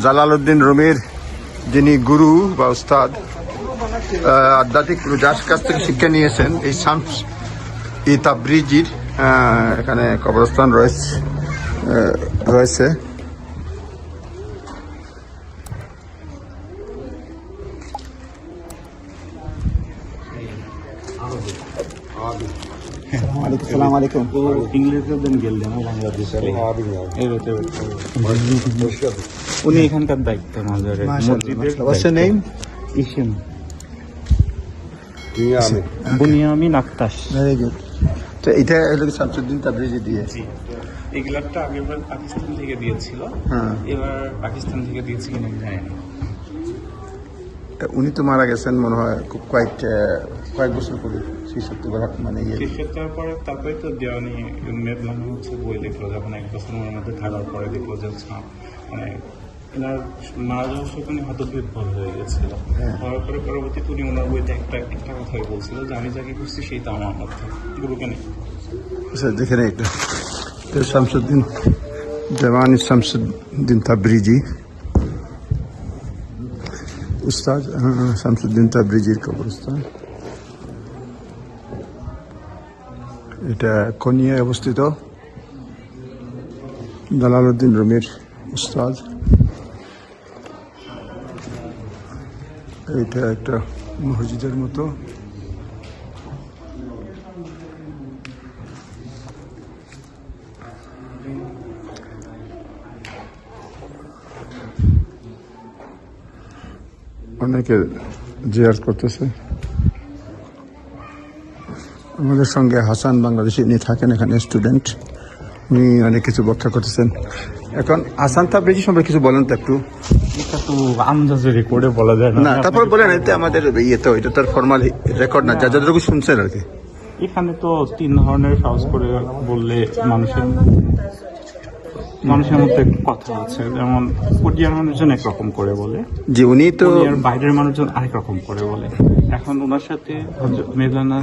Jalaluddin রুমির যিনি গুরু বা উস্তাদ, আধ্যাত্মিক যার কাছ থেকে শিক্ষা নিয়েছেন, এই শামস ই তাবরিজির এখানে কবরস্থান রয়েছে। উনি এখানকার দায়িত্ব বুনিয়ামিন আক্তাশ। Very good. তো এটা হলো শামসুদ্দিন তাবরিজি দিয়েছি। এই গ্লাভটা আগেরবার পাকিস্তান থেকে দিয়েছিল, এবার পাকিস্তান থেকে দিয়েছে কিনা জানি না। উনি তো মারা গেছেন মনে হয় খুব কয়েক বছর পরে, ৭৬ মানে পরে। তারপরে তো দেওয়ানি মেঘলানো হচ্ছে বই দেখলো, যখন 1 বছরের মধ্যে থাকার পরে দেখলো যে মানে এনার মারা যাওয়ার সময় উনি হতবিহ্বল হয়ে গেছিল। হওয়ার পরে পরবর্তীতে উনি ওনার বইতে একটা কথাই বলছিল যে আমি যাকে খুঁজছি সেই তো আমার মধ্যে, গুরুকে নেই। দেখে নেই একটা শামসুদ্দিন দেওয়ানি শামসুদ্দিন তাবরিজি উস্তাদ শামসুদ্দিন তাবরিজির কবরস্থান। এটা কোনিয়ায় অবস্থিত। জালালউদ্দিন রুমির উস্তাদ। এটা একটা মসজিদের মতো। অনেকে জিয়ারত করতেছে। আমাদের সঙ্গে হাসান বাংলাদেশি উনি থাকেন এখানে, স্টুডেন্ট। উনি অনেক কিছু ব্যাখ্যা করতেছেন। এখন হাসান তাবরিজি সম্পর্কে কিছু বলেন তো একটু। এটা তো আন্দাজে রেকর্ডে বলা যায় না, তারপর বলেন। এতে আমাদের তো এটা তো ফর্মাল রেকর্ড না, যতটুকু শুনছেন আর কি। এখানে তো 3 ধরনের সহজ করে বললে মানুষের মধ্যে কথা আছে। যেমন কোরিয়ার মানুষজন একরকম করে বলে, যে উনি তো বাইরের মানুষজন আরেক রকম করে বলে। এখন ওনার সাথে মেঘলানা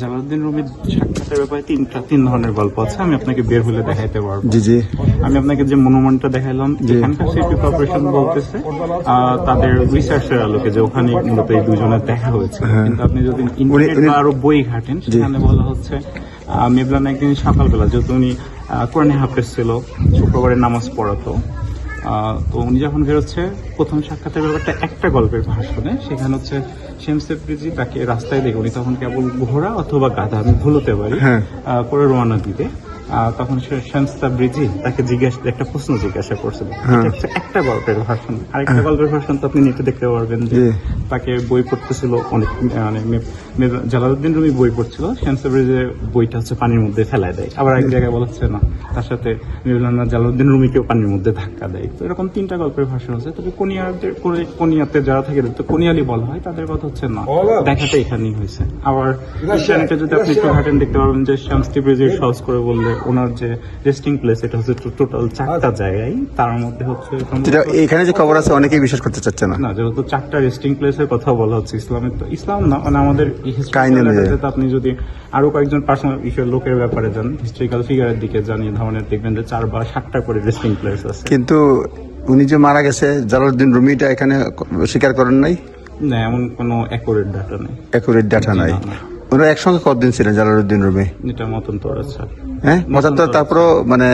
জালালউদ্দিন রুমির সাক্ষাতের ব্যাপারে 3 ধরনের গল্প আছে। আমি আপনাকে বের হলে দেখাইতে পারবো। জি। আমি আপনাকে যে মনুমেন্টটা দেখাইলাম, এখানকার সিটি কর্পোরেশন বলতেছে তাদের রিসার্চের আলোকে যে ওখানে মূলত এই দুজনের দেখা হয়েছে। কিন্তু আপনি যদি ইন্টারনেট বা আরো বই ঘাটেন, সেখানে বলা হচ্ছে মেঘলানা একদিন সকালবেলা, যেহেতু উনি কোরআনে হাফেজ ছিল, শুক্রবারের নামাজ পড়াতো, তো উনি যখন বেরোচ্ছে প্রথম সাক্ষাতের ব্যাপারটা একটা গল্পের ভাষণে, সেখানে হচ্ছে শামস তাবরিজি তাকে রাস্তায় দেখে, উনি তখন কেবল ঘোড়া অথবা গাধা, আমি ভুলতে পারি, করে রওনা দিতে। তখন শামস তাবরিজি তাকে একটা প্রশ্ন জিজ্ঞাসা করছিল। একটা গল্পের ভাষণ। আরেকটা গল্পের ভাষণ তো আপনি নেটে দেখতে পারবেন যে তাকে বই পড়তেছিল অনেক, মানে জালালউদ্দিন রুমি বই পড়ছিল, শামস তাবরিজির বইটা হচ্ছে পানির মধ্যে ফেলায় দেয়। আবার এক জায়গায় বলা হচ্ছে না, তার সাথে জালালউদ্দিন রুমিকেও পানির মধ্যে ধাক্কা দেয়। তো এরকম 3টা গল্পের ভাষণ আছে। তবে কোনিয়াতে যারা থাকে তো কোনিয়ালি বলা হয়, তাদের কথা হচ্ছে না, দেখাটা এখানেই হয়েছে। আবার ইন্টারনেটে যদি আপনি একটু ঘাটেন দেখতে পারবেন যে শামস তাবরিজির সহজ করে বললে ওনার যে রেস্টিং প্লেস, এটা হচ্ছে টোটাল 4টা জায়গায়। তার মধ্যে হচ্ছে এখানে যে খবর আছে অনেকেই বিশ্বাস করতে চাচ্ছে না, যেহেতু 4টা রেস্টিং প্লেসের কথা বলা হচ্ছে। ইসলামের তো ইসলাম না, মানে আমাদের আপনি যদি আরো কয়েকজন পার্সোনাল লোকের ব্যাপারে যান, হিস্ট্রিক্যাল ফিগারের দিকে যান, এই ধরনের দেখবেন যে 4 বা 7টা করে রেস্টিং প্লেস আছে। কিন্তু উনি যে মারা গেছে, জালালউদ্দিন রুমিটা এখানে স্বীকার করেন নাই। না, এমন কোনো অ্যাকুরেট ডাটা নাই। ওরা একসঙ্গে কতদিন ছিলেন জালালউদ্দিন রুমি? এটা মতান্তর আছে। মতান্তর। তারপরও মানে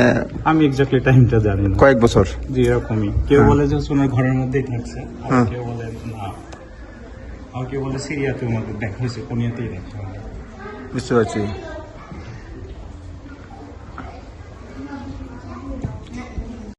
আমি এক্স্যাক্টলি টাইমটা জানি না। কয়েক বছর জি, এরকমই। কেউ বলে যে ওনার ঘরের মধ্যেই থাকছে, কেউ বলে না, আর কেউ বলে সিরিয়াতে ওনাদের দেখা হয়েছে, কোনিয়াতেই দেখা। বুঝতে পারছি।